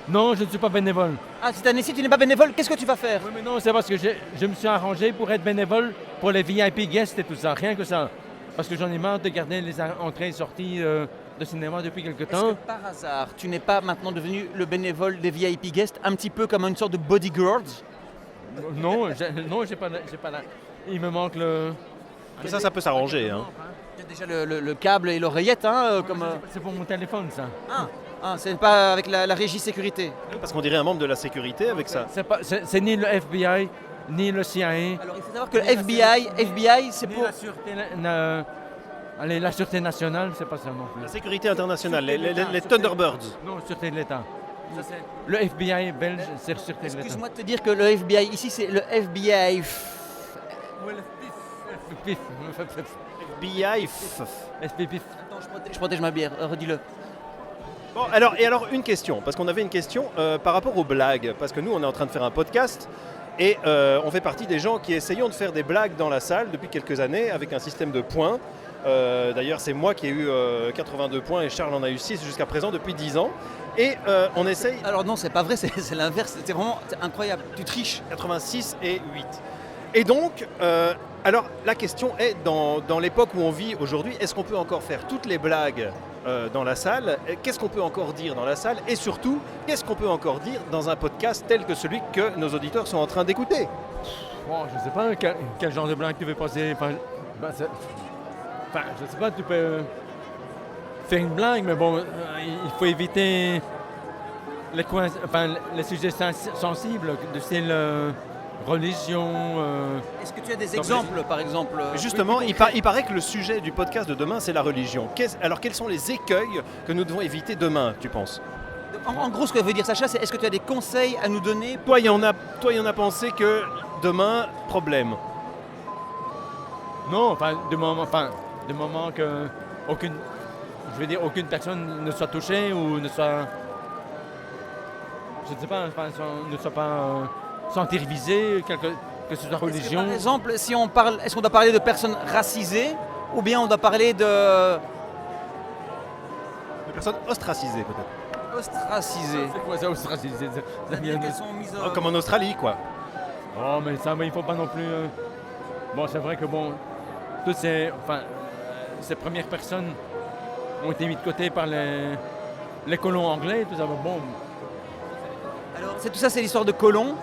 Non, je ne suis pas bénévole. Ah, cette année-ci, tu n'es pas bénévole, qu'est-ce que tu vas faire? Oui, mais non, c'est parce que je me suis arrangé pour être bénévole pour les VIP guests et tout ça, rien que ça. Parce que j'en ai marre de garder les entrées et sorties de cinéma depuis quelque temps. Est-ce que par hasard, tu n'es pas maintenant devenu le bénévole des VIP guests, un petit peu comme une sorte de bodyguard? Non, j'ai pas là. Il me manque le... Mais ça peut s'arranger. Hein. Il y a déjà le câble et l'oreillette, hein, comme... C'est pour mon téléphone, ça. C'est pas avec la régie sécurité. Parce qu'on dirait un membre de la sécurité avec ça. C'est ni le FBI, ni le CIA. Alors il faut savoir que le FBI, c'est pour... La sûreté nationale, c'est pas ça non plus. La sécurité internationale, les Thunderbirds. Non, sûreté de l'État. Le FBI belge, c'est la sûreté de l'État. Excuse-moi de te dire que le FBI, ici, c'est le FBI. FBI. Attends, je protège ma bière, redis-le. Bon, alors une question, parce qu'on avait une question par rapport aux blagues, parce que nous on est en train de faire un podcast et on fait partie des gens qui essayons de faire des blagues dans la salle depuis quelques années avec un système de points. D'ailleurs c'est moi qui ai eu 82 points et Charles en a eu 6 jusqu'à présent depuis 10 ans. Et on essaye... Alors non, c'est pas vrai, c'est l'inverse, c'est vraiment incroyable, tu triches. 86 et 8. Et donc, alors la question est, dans l'époque où on vit aujourd'hui, est-ce qu'on peut encore faire toutes les blagues dans la salle? Qu'est-ce qu'on peut encore dire dans la salle? Et surtout, qu'est-ce qu'on peut encore dire dans un podcast tel que celui que nos auditeurs sont en train d'écouter? Bon, je ne sais pas quel genre de blague tu veux passer. Je sais pas, tu peux faire une blague, mais bon, il faut éviter les sujets sensibles, de style... religion... Est-ce que tu as des exemples, par exemple? Justement, il paraît que le sujet du podcast de demain, c'est la religion. Alors, quels sont les écueils que nous devons éviter demain, tu penses? En gros, ce que veut dire Sacha, c'est est-ce que tu as des conseils à nous donner? Toi, il y en a pensé que demain, problème. Non, du moment que aucune personne ne soit touchée ou ne soit... Je ne sais pas, ne soit pas... sentir visé, que ce soit religion. Par exemple, si on parle, est-ce qu'on doit parler de personnes racisées ou bien on doit parler de personnes ostracisées peut-être? Ostracisées. C'est quoi ça, ostracisées? Comme en Australie, quoi. Oh, mais ça, il faut pas non plus... Bon, c'est vrai que toutes ces premières personnes ont été mises de côté par les colons anglais, tout ça. Bon. Alors, tout ça, c'est l'histoire de colons.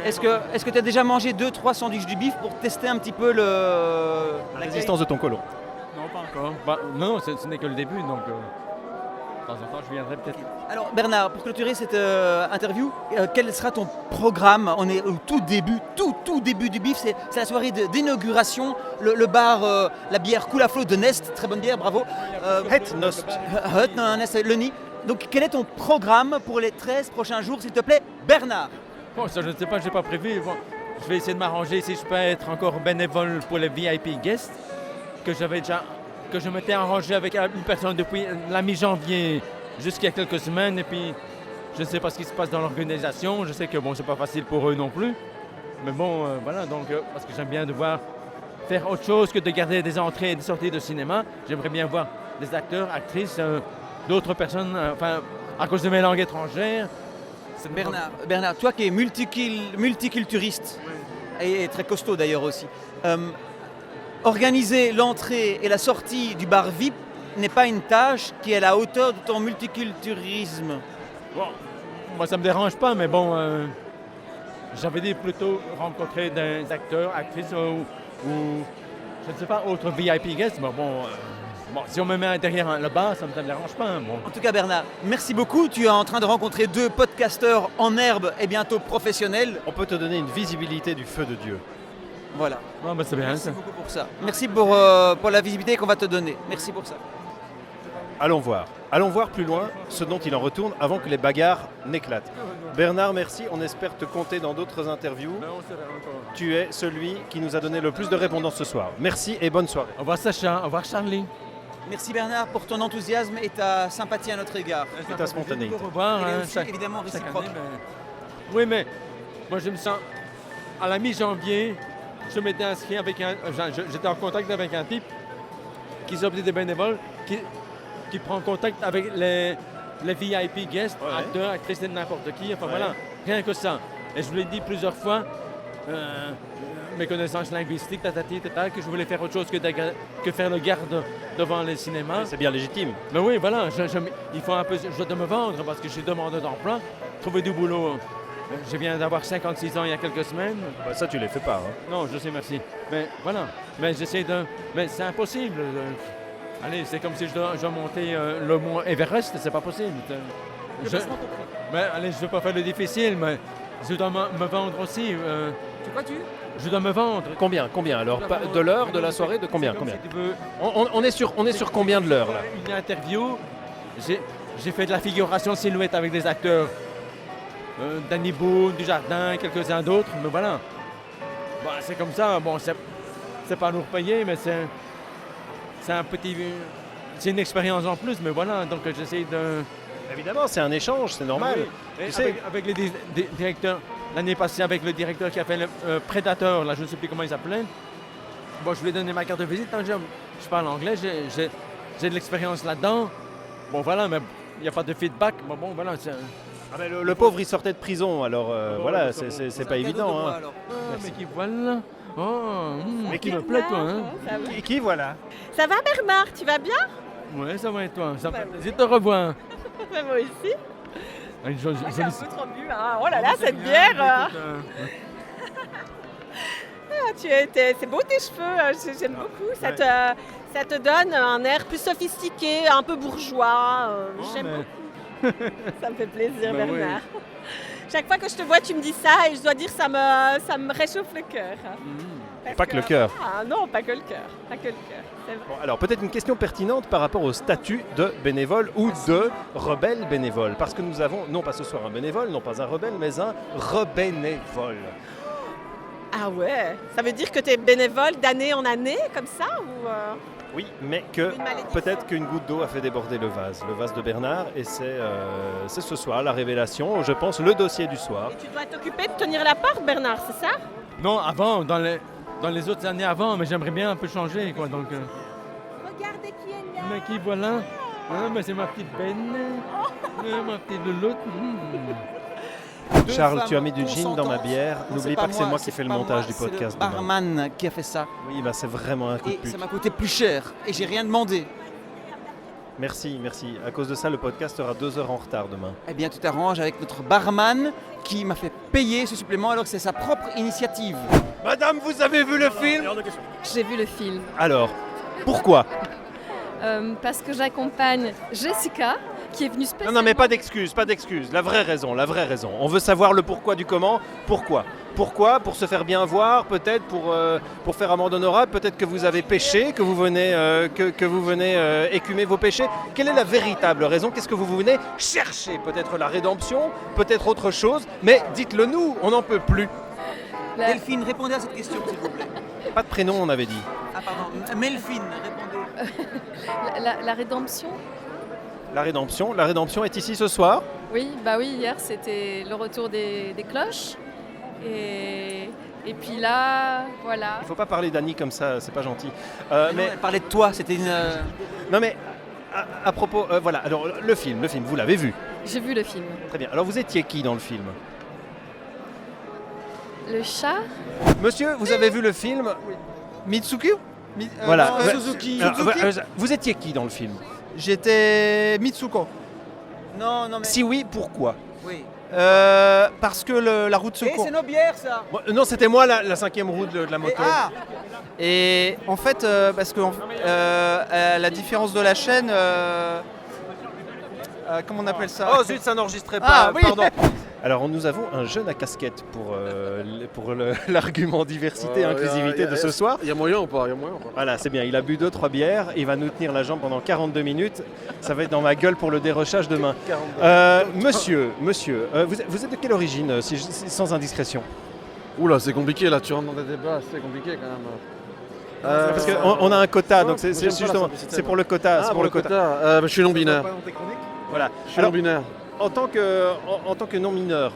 Est-ce que tu as déjà mangé 2-3 sandwichs du bif pour tester un petit peu la résistance de ton colon? Non, pas encore. Non, ce n'est que le début, donc de temps en temps, je viendrai peut-être. Alors Bernard, pour clôturer cette interview, quel sera ton programme? On est au tout début du bif, c'est la soirée d'inauguration, le bar, la bière coule à flot de Nest, très bonne bière, bravo. Nest, le nid. Donc quel est ton programme pour les 13 prochains jours, s'il te plaît, Bernard? Bon, ça je ne sais pas, je n'ai pas prévu. Bon, je vais essayer de m'arranger si je peux être encore bénévole pour les VIP guests, que je m'étais arrangé avec une personne depuis la mi-janvier jusqu'à quelques semaines. Et puis, je ne sais pas ce qui se passe dans l'organisation. Je sais que bon, c'est pas facile pour eux non plus. Mais bon, voilà, donc, parce que j'aime bien devoir faire autre chose que de garder des entrées et des sorties de cinéma. J'aimerais bien voir des acteurs, actrices, d'autres personnes, à cause de mes langues étrangères. Bernard, toi qui es multiculturiste et très costaud d'ailleurs aussi, organiser l'entrée et la sortie du bar VIP n'est pas une tâche qui est à la hauteur de ton multiculturalisme. Bon, moi ça me dérange pas, mais bon, j'avais dit plutôt rencontrer des acteurs, actrices ou je ne sais pas, autres VIP guests, mais bon, si on me met derrière le bar, ça ne me dérange pas. Bon. En tout cas Bernard, merci beaucoup. Tu es en train de rencontrer 2 podcasteurs en herbe et bientôt professionnels. On peut te donner une visibilité du feu de Dieu. Voilà. Ah, c'est bien. Merci beaucoup pour ça. Merci pour la visibilité qu'on va te donner. Merci pour ça. Allons voir plus loin ce dont il en retourne avant que les bagarres n'éclatent. Bernard, merci. On espère te compter dans d'autres interviews. Tu es celui qui nous a donné le plus de répondants ce soir. Merci et bonne soirée. Au revoir Sacha, au revoir Charlie. Merci Bernard pour ton enthousiasme et ta sympathie à notre égard. Et ta spontanéité. Au revoir. Évidemment réciproque. Oui, mais moi je me sens à la mi-janvier, je m'étais inscrit avec j'étais en contact avec un type qui s'oppose des bénévoles, qui prend contact avec les VIP guests, acteurs, actrices, n'importe qui, enfin voilà, rien que ça. Et je vous l'ai dit plusieurs fois, mes connaissances linguistiques, que je voulais faire autre chose que faire le garde devant les cinémas. C'est bien légitime. Mais oui, voilà, il faut un peu, je dois me vendre parce que je suis demandeur d'emploi, trouver du boulot. Je viens d'avoir 56 ans il y a quelques semaines. Bah ça, tu les fais pas. Hein. Non, je sais, merci. Mais voilà, mais j'essaie de... Mais c'est impossible. Allez, c'est comme si je dois monter le mont Everest, c'est pas possible. Mais allez, je ne veux pas faire le difficile, mais je dois me vendre aussi. Je dois me vendre. Combien alors? De l'heure, de la soirée, de combien? On est sur combien de l'heure là? Une interview, j'ai fait de la figuration silhouette avec des acteurs. Danny Boone, Dujardin, quelques-uns d'autres, mais voilà. Bon, c'est comme ça, bon, c'est pas lourd payé, mais c'est un petit... C'est une expérience en plus, mais voilà, donc j'essaie de... Évidemment, c'est un échange, c'est normal. Oui. Avec les directeurs, l'année passée, avec le directeur qui a fait le Predator, là, je ne sais plus comment il s'appelait, bon, je lui ai donné ma carte de visite, hein, je parle anglais, j'ai de l'expérience là-dedans. Bon, voilà, mais il n'y a pas de feedback, bon, voilà, c'est... Ah mais le pauvre, il sortait de prison, alors voilà, c'est pas évident. Moi, hein. alors. Mais qui voilà. Mais qui me plaît, toi. Hein. Qui voilà. Ça va Bernard, tu vas bien? Ouais, ça va et toi? Ça me fait plaisir de te revoir. Moi aussi. J'ai un peu trop bu, hein. Oh là là, cette bière. C'est beau tes cheveux, j'aime beaucoup. Ça te donne un air plus sophistiqué, un peu bourgeois. J'aime beaucoup. Ça me fait plaisir, Bernard. Oui. Chaque fois que je te vois, tu me dis ça et je dois dire ça me réchauffe le cœur. Et pas que le cœur. Ah non, pas que le cœur. Pas que le cœur. Bon, alors peut-être une question pertinente par rapport au statut de bénévole ou de rebelle bénévole. Parce que nous avons, non pas ce soir un bénévole, non pas un rebelle, mais un rebénévole. Ah ouais, ça veut dire que tu es bénévole d'année en année, comme ça ou Oui, mais que peut-être qu'une goutte d'eau a fait déborder le vase de Bernard, et c'est ce soir la révélation, je pense, le dossier du soir. Et tu dois t'occuper de tenir la porte, Bernard, c'est ça? Non, avant, dans les autres années avant, mais j'aimerais bien un peu changer, quoi, donc... Regardez qui est là. Mais qui, voilà. Ah, mais c'est ma petite benne, ma petite louloute. Charles, tu as mis du gin dans ma bière. N'oublie pas que c'est moi qui fais le montage du podcast. C'est le barman qui a fait ça. Oui, bah c'est vraiment un coup de pute. Ça m'a coûté plus cher et j'ai rien demandé. Merci. À cause de ça, le podcast sera 2 heures en retard demain. Eh bien, tu t'arranges avec notre barman qui m'a fait payer ce supplément alors que c'est sa propre initiative. Madame, vous avez vu le film? J'ai vu le film. Alors, pourquoi? Parce que j'accompagne Jessica, qui est venue spécialement... Non, mais pas d'excuses. La vraie raison. On veut savoir le pourquoi du comment. Pourquoi? Pour se faire bien voir, peut-être pour faire amende honorable, peut-être que vous avez péché, que vous venez écumer vos péchés. Quelle est la véritable raison? Qu'est-ce que vous venez chercher? Peut-être la rédemption, peut-être autre chose, mais dites-le nous, on n'en peut plus. Delphine, répondez à cette question, s'il vous plaît. Pas de prénom, on avait dit. Ah pardon, Melphine, répondez. La rédemption? La rédemption est ici ce soir? Oui, hier c'était le retour des cloches. Et puis là, voilà. Il ne faut pas parler d'Annie comme ça, c'est pas gentil. Mais parler de toi, c'était une... Non mais, à propos, voilà, alors le film, vous l'avez vu. J'ai vu le film. Très bien. Alors vous étiez qui dans le film? Le chat. Monsieur, vous avez vu le film? Mitsuki Voilà. non, Suzuki. Alors, vous étiez qui dans le film? J'étais Mitsuko. Non, mais... Si oui, pourquoi? Oui. Parce que la route se court. c'est nos bières, ça. Non, c'était moi la cinquième roue de la moto. Et en fait, parce que à la différence de la chaîne, comment on appelle ça? Oh zut, ça n'enregistrait pas, oui. pardon. Alors nous avons un jeune à casquette pour l'argument diversité et inclusivité de ce soir. Il y a moyen ou pas? Voilà, c'est bien, il a bu 2-3 bières, il va nous tenir la jambe pendant 42 minutes. Ça va être dans ma gueule pour le dérochage demain. Monsieur, vous êtes de quelle origine, sans indiscrétion? Oula, c'est compliqué là, tu rentres dans des débats, c'est compliqué quand même. Parce qu'on a un quota, donc c'est justement, c'est pour le quota. Ah, pour le quota. Je suis non-binaire. Voilà. Je suis non-binaire. En tant que non-mineur.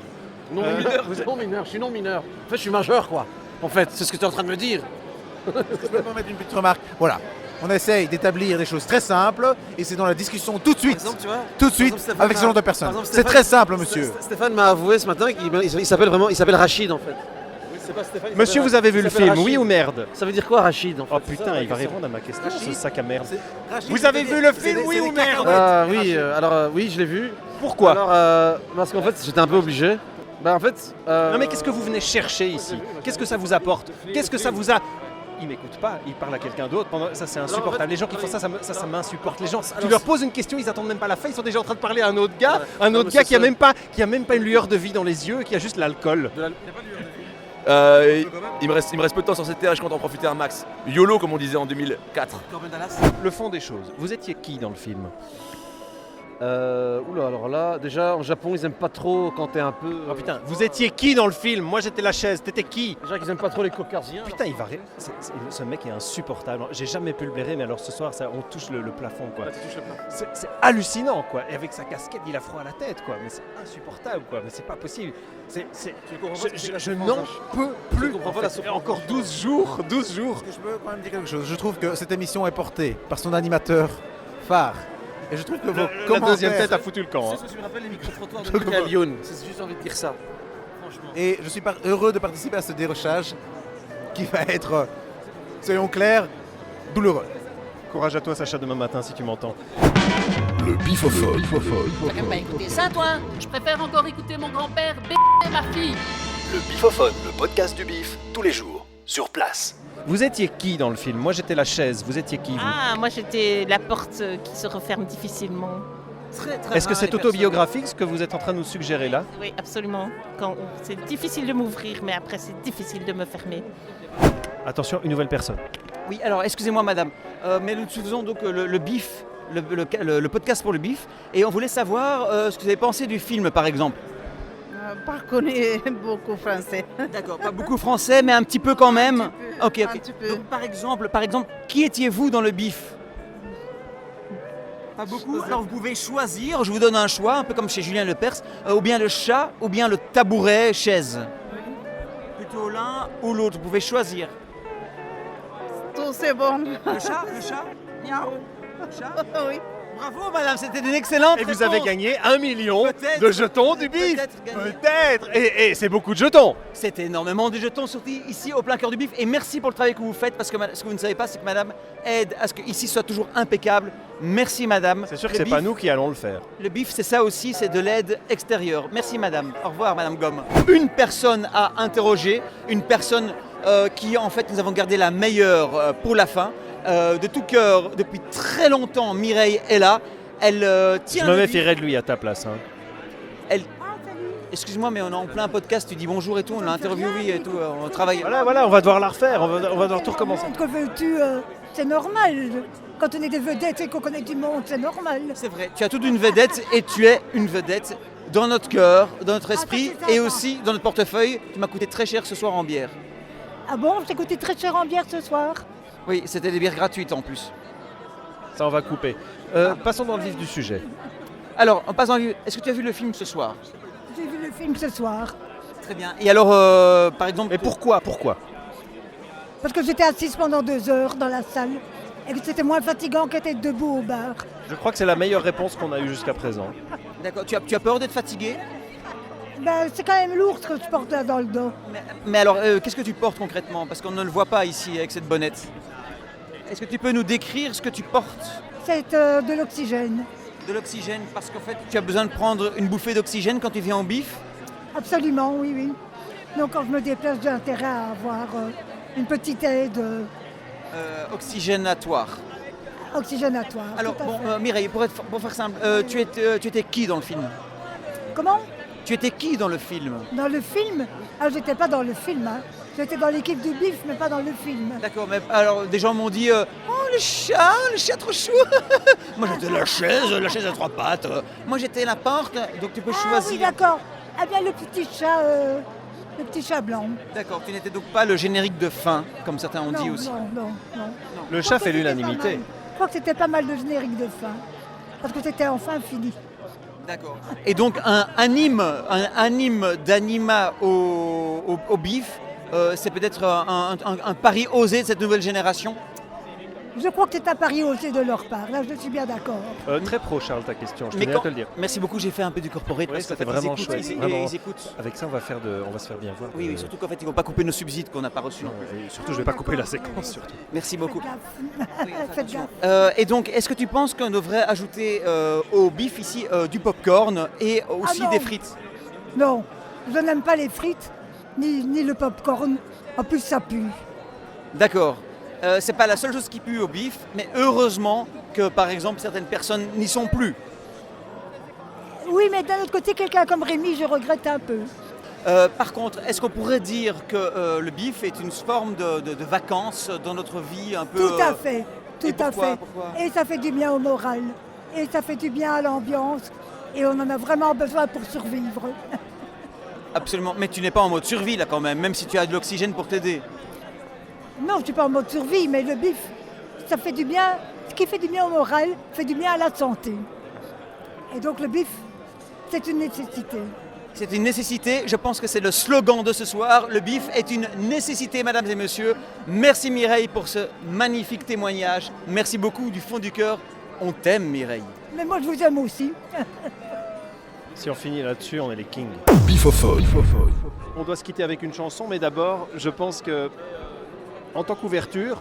Non-mineur, je suis non-mineur. En fait, je suis majeur, quoi. En fait, c'est ce que tu es en train de me dire. Est-ce que je peux mettre une petite remarque? Voilà. On essaye d'établir des choses très simples et c'est dans la discussion tout de suite. Exemple, tu vois, tout de suite Stéphane avec ce genre de personnes. C'est très simple, monsieur. Stéphane m'a avoué ce matin qu'il s'appelle Rachid, en fait. C'est pas Stéphane, Monsieur, vous avez vu le film, Rachid. oui ou merde? Ça veut dire quoi, Rachid, en fait? Oh putain, il va répondre à ma question, ce sac à merde. Rachid, Vous avez vu le film, oui ou merde? Oui, alors oui, je l'ai vu. Pourquoi? Alors, parce qu'en fait, j'étais un peu obligé. En fait... Non mais qu'est-ce que vous venez chercher ici? Qu'est-ce que ça vous apporte? Qu'est-ce que ça vous a... Il m'écoute pas, il parle à quelqu'un d'autre. Ça c'est insupportable. Les gens qui font ça m'insupporte. Les gens, tu leur poses une question, ils attendent même pas la fin, ils sont déjà en train de parler à un autre gars, qui a même pas une lueur de vie dans les yeux, qui a juste l'alcool. Il me reste peu de temps sur cette terre et je compte en profiter un max. YOLO comme on disait en 2004. Le fond des choses. Vous étiez qui dans le film? Oula, alors là, déjà en Japon ils aiment pas trop quand t'es un peu. Oh putain, vous étiez qui dans le film? Moi j'étais la chaise, t'étais qui? Déjà qu'ils aiment pas trop les caucasiens. Putain, il va ce mec est insupportable. J'ai jamais pu le blairer, mais alors ce soir on touche le plafond quoi. C'est hallucinant quoi. Et avec sa casquette, il a froid à la tête quoi. Mais c'est insupportable quoi. Mais c'est pas possible. Je n'en peux plus. Encore 12 jours. Je peux quand même dire quelque chose. Je trouve que cette émission est portée par son animateur phare. Et je trouve que la deuxième tête a foutu le camp. C'est ce que je me rappelle les micro-trottoirs de Lyon. C'est juste envie de dire ça. Franchement. Et je suis heureux de participer à ce dérochage qui va être, soyons clairs, douloureux. Courage à toi Sacha demain matin si tu m'entends. Le bifophone. T'as quand même pas écouté ça toi? Je préfère encore écouter mon grand-père b***er ma fille. Le bifophone, le podcast du bif, tous les jours, sur place. Vous étiez qui dans le film? Moi j'étais la chaise, vous étiez qui vous? Ah, moi j'étais la porte qui se referme difficilement. Est-ce que c'est autobiographique ce que vous êtes en train de nous suggérer là? Oui, absolument. C'est difficile de m'ouvrir, mais après c'est difficile de me fermer. Attention, une nouvelle personne. Oui, alors excusez-moi madame, mais nous faisons donc le bif, le podcast pour le bif, et on voulait savoir ce que vous avez pensé du film par exemple. Pas connais beaucoup français. D'accord, pas beaucoup français, mais un petit peu quand même. Un petit peu. Donc par exemple, qui étiez-vous dans le bif? Pas beaucoup. Alors vous pouvez choisir, je vous donne un choix, un peu comme chez Julien Lepers, ou bien le chat, ou bien le tabouret chaise. Plutôt l'un ou l'autre, vous pouvez choisir. Tout c'est bon. Le chat? Miaou. Le chat? Oui. Bravo madame, c'était une excellente réponse. Et vous avez gagné 1 million de jetons du bif. Peut-être. Et c'est beaucoup de jetons. C'est énormément de jetons, surtout ici au plein cœur du bif. Et merci pour le travail que vous faites, parce que ce que vous ne savez pas, c'est que madame aide à ce qu'ici soit toujours impeccable. Merci madame. C'est sûr que c'est pas nous qui allons le faire. Le bif, c'est ça aussi, c'est de l'aide extérieure. Merci madame. Au revoir madame Gomme. Une personne à interroger, une personne qui en fait nous avons gardé la meilleure pour la fin. De tout cœur, depuis très longtemps, Mireille est là. Elle tient. Je me méfierais de lui à ta place. Hein. Excuse-moi, mais on est en plein podcast. Tu dis bonjour et tout. On l'a interviewé et tout. On travaille. Voilà, on va devoir la refaire. On va devoir tout recommencer. Que veux-tu, c'est normal. Quand on est des vedettes et qu'on connaît du monde, c'est normal. C'est vrai. Tu as toute une vedette et tu es une vedette dans notre cœur, dans notre esprit et aussi dans notre portefeuille. Tu m'as coûté très cher ce soir en bière. Ah bon, j'ai coûté très cher en bière ce soir. Oui, c'était des bières gratuites en plus. Ça, on va couper. Passons dans le vif du sujet. Alors, en passant, est-ce que tu as vu le film ce soir? J'ai vu le film ce soir. Très bien. Et alors, par exemple... Et pourquoi? Parce que j'étais assise pendant 2 heures dans la salle. et que c'était moins fatigant qu'être debout au bar. Je crois que c'est la meilleure réponse qu'on a eue jusqu'à présent. D'accord, tu as peur d'être fatigué? Ben, c'est quand même lourd ce que je porte là dans le dos. Mais alors, qu'est-ce que tu portes concrètement? Parce qu'on ne le voit pas ici avec cette bonnette. Est-ce que tu peux nous décrire ce que tu portes? C'est de l'oxygène. De l'oxygène, parce qu'en fait, tu as besoin de prendre une bouffée d'oxygène quand tu viens au bif? Absolument, oui, oui. Donc quand je me déplace, j'ai intérêt à avoir une petite aide Oxygénatoire. oxygénatoire. Alors, tout à bon, fait. Mireille, pour faire simple, tu étais qui dans le film? Comment? Tu étais qui dans le film? Dans le film? Ah, j'étais pas dans le film, hein. J'étais dans l'équipe du bif, mais pas dans le film. D'accord, mais alors des gens m'ont dit oh le chat trop chou. Moi j'étais la chaise à trois pattes. Moi j'étais la porte, donc tu peux Ah choisir. oui, d'accord. Ah bien le petit chat blanc. D'accord, tu n'étais donc pas le générique de fin, comme certains ont non, dit aussi. Non. Le chat fait l'unanimité. Je crois que c'était pas mal de générique de fin, parce que c'était enfin fini. D'accord. Et donc un anime d'anima au bif, c'est peut-être un pari osé de cette nouvelle génération? Je crois que c'est un pari osé de leur part, là je suis bien d'accord. Très pro, Charles, ta question, je tenais à te le dire. Merci beaucoup, j'ai fait un peu du corporate. Oui, parce qu'en c'était fait, vraiment ils écoutent, chouette. ils écoutent. Avec ça, on va se faire bien voir. Oui, surtout qu'en fait, ils ne vont pas couper nos subsides qu'on n'a pas reçus. Et surtout, je ne vais pas couper la séquence, surtout. Merci beaucoup. Faites gaffe. Et donc, est-ce que tu penses qu'on devrait ajouter au bif ici du popcorn et aussi non. des frites? Non, je n'aime pas les frites, ni le popcorn. En plus, ça pue. D'accord. C'est pas la seule chose qui pue au bif, mais heureusement que, par exemple, certaines personnes n'y sont plus. Oui, mais d'un autre côté, quelqu'un comme Rémi, je regrette un peu. Par contre, est-ce qu'on pourrait dire que le bif est une forme de vacances dans notre vie un peu... Tout à fait, tout à fait. Pourquoi Et ça fait du bien au moral, et ça fait du bien à l'ambiance, et on en a vraiment besoin pour survivre. Absolument, mais tu n'es pas en mode survie là quand même si tu as de l'oxygène pour t'aider. Non, je ne suis pas en mode survie, mais le bif, ça fait du bien. Ce qui fait du bien au moral, fait du bien à la santé. Et donc le bif, c'est une nécessité. C'est une nécessité, je pense que c'est le slogan de ce soir. Le bif est une nécessité, mesdames et messieurs. Merci Mireille pour ce magnifique témoignage. Merci beaucoup du fond du cœur. On t'aime Mireille. Mais moi je vous aime aussi. Si on finit là-dessus, on est les kings. Bifophone. On doit se quitter avec une chanson, mais d'abord, je pense que, en tant qu'ouverture,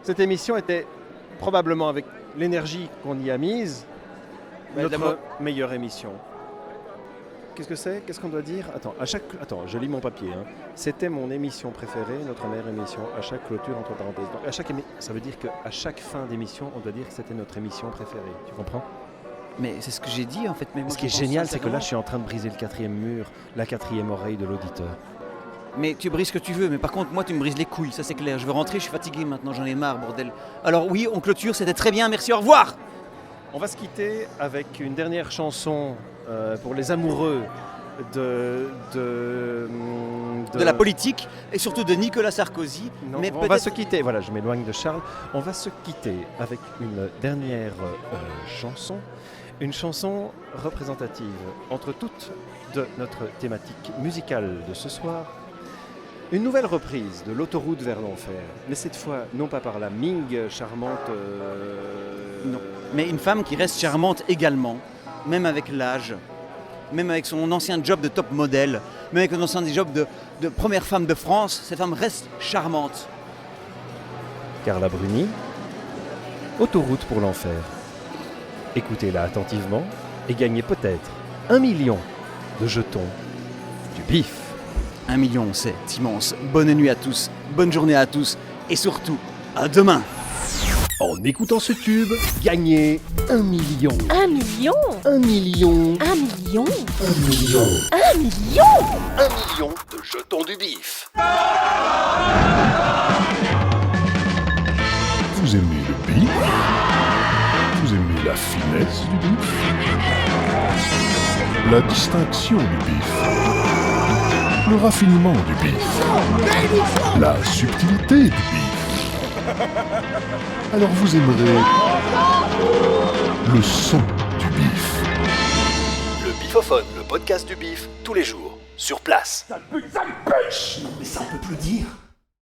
cette émission était probablement, avec l'énergie qu'on y a mise, notre meilleure émission. Qu'est-ce que c'est? Qu'est-ce qu'on doit dire? Attends, je lis mon papier. Hein. C'était mon émission préférée, notre meilleure émission, à chaque clôture, entre parenthèses. Donc, ça veut dire qu'à chaque fin d'émission, on doit dire que c'était notre émission préférée. Tu comprends? Mais c'est ce que j'ai dit en fait. Mais ce qui est génial, c'est que là, je suis en train de briser le quatrième mur, la quatrième oreille de l'auditeur. Mais tu brises ce que tu veux, mais par contre, moi, tu me brises les couilles, ça c'est clair. Je veux rentrer, je suis fatigué maintenant, j'en ai marre, bordel. Alors oui, on clôture, c'était très bien, merci, au revoir. On va se quitter avec une dernière chanson pour les amoureux de la politique et surtout de Nicolas Sarkozy. Non, mais on va se quitter, voilà, je m'éloigne de Charles. On va se quitter avec une dernière chanson. Une chanson représentative entre toutes de notre thématique musicale de ce soir. Une nouvelle reprise de l'Autoroute vers l'enfer, mais cette fois non pas par la Ming charmante... Non, mais une femme qui reste charmante également, même avec l'âge, même avec son ancien job de top modèle, même avec son ancien job de première femme de France, cette femme reste charmante. Carla Bruni, Autoroute pour l'enfer. Écoutez-la attentivement et gagnez peut-être 1 million de jetons du bif. 1 million, c'est immense. Bonne nuit à tous, bonne journée à tous et surtout, à demain. En écoutant ce tube, gagnez 1 million. 1 million 1 million. 1 million 1 million. 1 million 1 million de jetons du bif. Vous aimez le bif? Vous aimez la finesse du bif? La distinction du bif? Le raffinement du bif? La subtilité du bif? Alors vous aimerez le son du bif. Le Bifophone, le podcast du bif, tous les jours, sur place. Ça me pêche! Mais ça on peut plus dire.